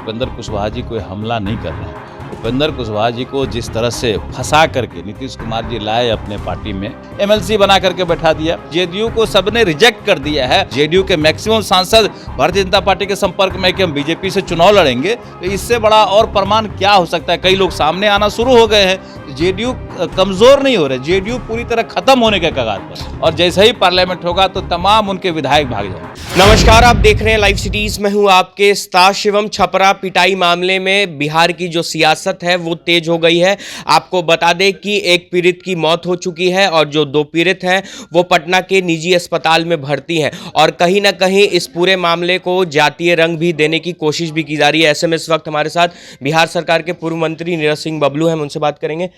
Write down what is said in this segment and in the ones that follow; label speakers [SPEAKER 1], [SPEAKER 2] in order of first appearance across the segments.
[SPEAKER 1] उपेंद्र कुशवाहा जी कोई हमला नहीं कर रहे हैं। उपेंद्र कुशवाहा जी को जिस तरह से फंसा करके नीतीश कुमार जी लाए अपने पार्टी में, एमएलसी बना करके बैठा दिया। जेडीयू को सबने रिजेक्ट कर दिया है। जेडीयू के मैक्सिमम सांसद भारतीय जनता पार्टी के संपर्क में कि हम बीजेपी से चुनाव लड़ेंगे, तो इससे बड़ा और प्रमाण क्या हो सकता है। कई लोग सामने आना शुरू हो गए हैं। जेडीयू कमजोर नहीं हो रहे, जेडीयू पूरी तरह खत्म होने के कगार पर, और जैसे ही पार्लियामेंट होगा तो तमाम उनके विधायक भाग जाएंगे।
[SPEAKER 2] नमस्कार, आप देख रहे हैं लाइव सिटीज में हूं आपके साथ शिवम। छपरा पिटाई मामले में बिहार की जो सियासत है वो तेज हो गई है। आपको बता दें कि एक पीड़ित की मौत हो चुकी है और जो दो पीड़ित हैं वो पटना के निजी अस्पताल में भर्ती हैं, और कहीं ना कहीं इस पूरे मामले को जातीय रंग भी देने की कोशिश भी की जा रही है। ऐसे में इस वक्त हमारे साथ बिहार सरकार के पूर्व मंत्री नीरज सिंह बबलू हैं, हम उनसे बात करेंगे।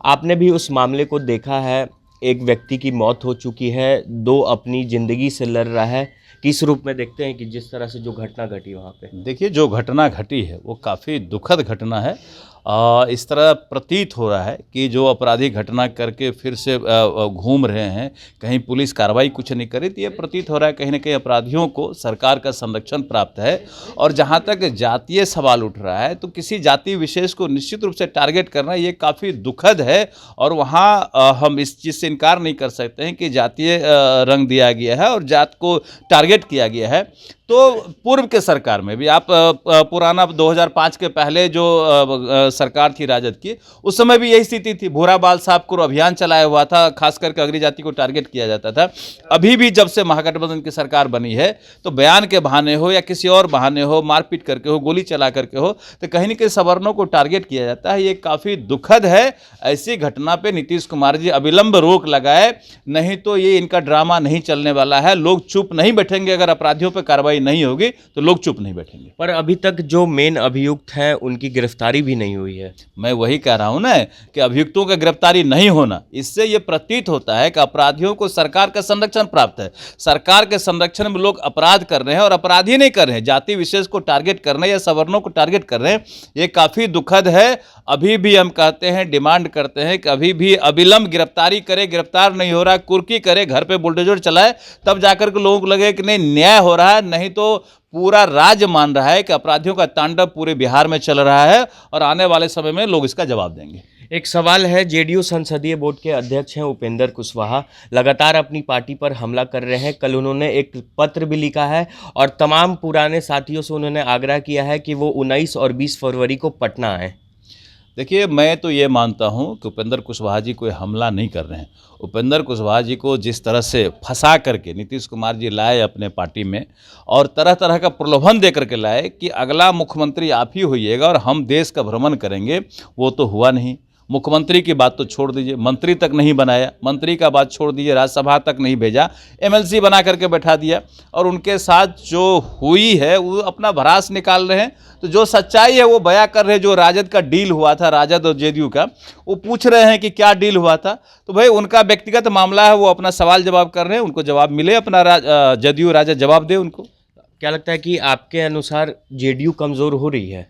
[SPEAKER 2] आपने भी उस मामले को देखा है, एक व्यक्ति की मौत हो चुकी है, दो अपनी ज़िंदगी से लड़ रहा है। किस रूप में देखते हैं कि जिस तरह से जो घटना घटी वहाँ पे?
[SPEAKER 1] देखिए, जो घटना घटी है वो काफ़ी दुखद घटना है। इस तरह प्रतीत हो रहा है कि जो अपराधी घटना करके फिर से घूम रहे हैं, कहीं पुलिस कार्रवाई कुछ नहीं करी, तो ये प्रतीत हो रहा है कहीं ना कहीं अपराधियों को सरकार का संरक्षण प्राप्त है। और जहाँ तक जातीय सवाल उठ रहा है, तो किसी जाति विशेष को निश्चित रूप से टारगेट करना ये काफ़ी दुखद है। और वहाँ हम इस चीज़ से इनकार नहीं कर सकते हैं कि जातीय रंग दिया गया है और जात को टारगेट किया गया है। तो पूर्व के सरकार में भी आप पुराना 2005 के पहले जो सरकार थी राजद की, उस समय भी यही स्थिति थी। भूरा बाल साहब को अभियान चलाया हुआ था, खास करके अग्री जाति को टारगेट किया जाता था। अभी भी जब से महागठबंधन की सरकार बनी है, तो बयान के बहाने हो या किसी और बहाने हो, मारपीट करके हो, गोली चला करके हो, तो कहीं न कहीं सवर्णों को टारगेट किया जाता है। ये काफ़ी दुखद है। ऐसी घटना पर नीतीश कुमार जी अविलंब रोक लगाए, नहीं तो ये इनका ड्रामा नहीं चलने वाला है। लोग चुप नहीं बैठेंगे। अगर अपराधियों पर कार्रवाई नहीं होगी तो लोग चुप नहीं बैठेंगे।
[SPEAKER 2] पर अभी तक जो मेन अभियुक्त हैं उनकी गिरफ्तारी भी नहीं हुई है।
[SPEAKER 1] मैं वही कह रहा हूं ना कि अभियुक्तों की गिरफ्तारी नहीं होना, इससे यह प्रतीत होता है कि अपराधियों को सरकार का संरक्षण प्राप्त है। सरकार के संरक्षण में लोग अपराध कर रहे हैं और अपराधी नहीं कर रहे हैं, जाति विशेष को टारगेट कर रहे हैं या सवर्णों को टारगेट कर रहे हैं। ये काफ़ी दुखद है। अभी भी हम कहते हैं, डिमांड करते हैं कि अभी भी अविलंब गिरफ्तारी करे। गिरफ्तार नहीं हो रहा, कुर्की करे, घर पे बुलडोजर चलाए, तब जाकर के लोगों को लगे कि नहीं न्याय हो रहा है। नहीं तो पूरा राज्य मान रहा है कि अपराधियों का तांडव पूरे बिहार में चल रहा है, और आने वाले समय में लोग इसका जवाब देंगे।
[SPEAKER 2] एक सवाल है, जेडीयू संसदीय बोर्ड के अध्यक्ष हैं उपेंद्र कुशवाहा, लगातार अपनी पार्टी पर हमला कर रहे हैं। कल उन्होंने एक पत्र भी लिखा है और तमाम पुराने साथियों से उन्होंने आग्रह किया है कि वो 19 और 20 फरवरी को पटना आएँ।
[SPEAKER 1] देखिए, मैं तो ये मानता हूँ कि उपेंद्र कुशवाहा जी कोई हमला नहीं कर रहे हैं। उपेंद्र कुशवाहा जी को जिस तरह से फंसा करके नीतीश कुमार जी लाए अपने पार्टी में, और तरह तरह का प्रलोभन दे करके लाए कि अगला मुख्यमंत्री आप ही होइएगा और हम देश का भ्रमण करेंगे, वो तो हुआ नहीं। मुख्यमंत्री की बात तो छोड़ दीजिए, मंत्री तक नहीं बनाया। मंत्री का बात छोड़ दीजिए, राज्यसभा तक नहीं भेजा, एमएलसी बना करके बैठा दिया। और उनके साथ जो हुई है वो अपना भड़ास निकाल रहे हैं। तो जो सच्चाई है वो बयां कर रहे हैं। जो राजद का डील हुआ था, राजद और जेडीयू का, वो पूछ रहे हैं कि क्या डील हुआ था। तो भाई उनका व्यक्तिगत मामला है, वो अपना सवाल जवाब कर रहे हैं, उनको जवाब मिले, अपना जेडीयू राजद जवाब दे उनको।
[SPEAKER 2] क्या लगता है कि आपके अनुसार जेडीयू कमज़ोर हो रही है?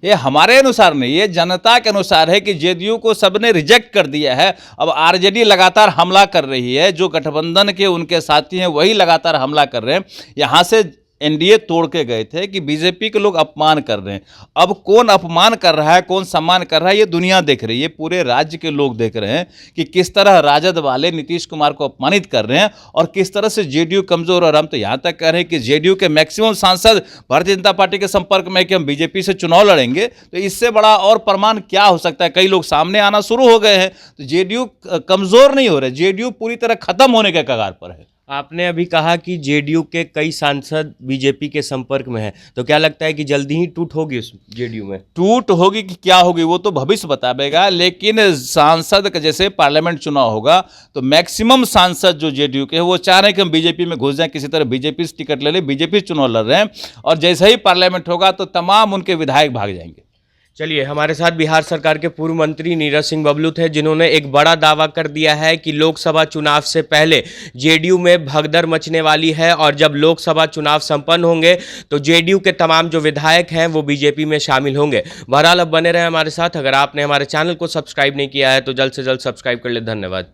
[SPEAKER 1] ये हमारे अनुसार नहीं, ये जनता के अनुसार है कि जेडीयू को सबने रिजेक्ट कर दिया है। अब आरजेडी लगातार हमला कर रही है, जो गठबंधन के उनके साथी हैं वही लगातार हमला कर रहे हैं। यहाँ से एनडीए तोड़ के गए थे कि बीजेपी के लोग अपमान कर रहे हैं। अब कौन अपमान कर रहा है, कौन सम्मान कर रहा है, ये दुनिया देख रही है। पूरे राज्य के लोग देख रहे हैं कि किस तरह राजद वाले नीतीश कुमार को अपमानित कर रहे हैं और किस तरह से जेडीयू कमजोर। और हम तो यहाँ तक कह रहे हैं कि जेडीयू के मैक्सिमम सांसद भारतीय जनता पार्टी के संपर्क में कि हम बीजेपी से चुनाव लड़ेंगे, तो इससे बड़ा और प्रमाण क्या हो सकता है। कई लोग सामने आना शुरू हो गए हैं। तो जेडीयू कमजोर नहीं हो रहे, जेडीयू पूरी तरह खत्म होने के कगार पर है।
[SPEAKER 2] आपने अभी कहा कि जेडीयू के कई सांसद बीजेपी के संपर्क में हैं, तो क्या लगता है कि जल्दी ही टूट होगी उस जेडीयू में?
[SPEAKER 1] टूट होगी कि क्या होगी वो तो भविष्य बताएगा। लेकिन सांसद का जैसे पार्लियामेंट चुनाव होगा तो मैक्सिमम सांसद जो जेडीयू के हैं वो चाह रहे हैं कि हम बीजेपी में घुस जाएं, किसी तरह बीजेपी से टिकट ले लें, बीजेपी से चुनाव लड़ रहे हैं। और जैसे ही पार्लियामेंट होगा तो तमाम उनके विधायक भाग जाएंगे।
[SPEAKER 2] चलिए, हमारे साथ बिहार सरकार के पूर्व मंत्री नीरज सिंह बबलू थे, जिन्होंने एक बड़ा दावा कर दिया है कि लोकसभा चुनाव से पहले जेडीयू में भगदड़ मचने वाली है, और जब लोकसभा चुनाव संपन्न होंगे तो जेडीयू के तमाम जो विधायक हैं वो बीजेपी में शामिल होंगे। बहरहाल अब बने रहे हमारे साथ। अगर आपने हमारे चैनल को सब्सक्राइब नहीं किया है तो जल्द से जल्द सब्सक्राइब कर ले। धन्यवाद।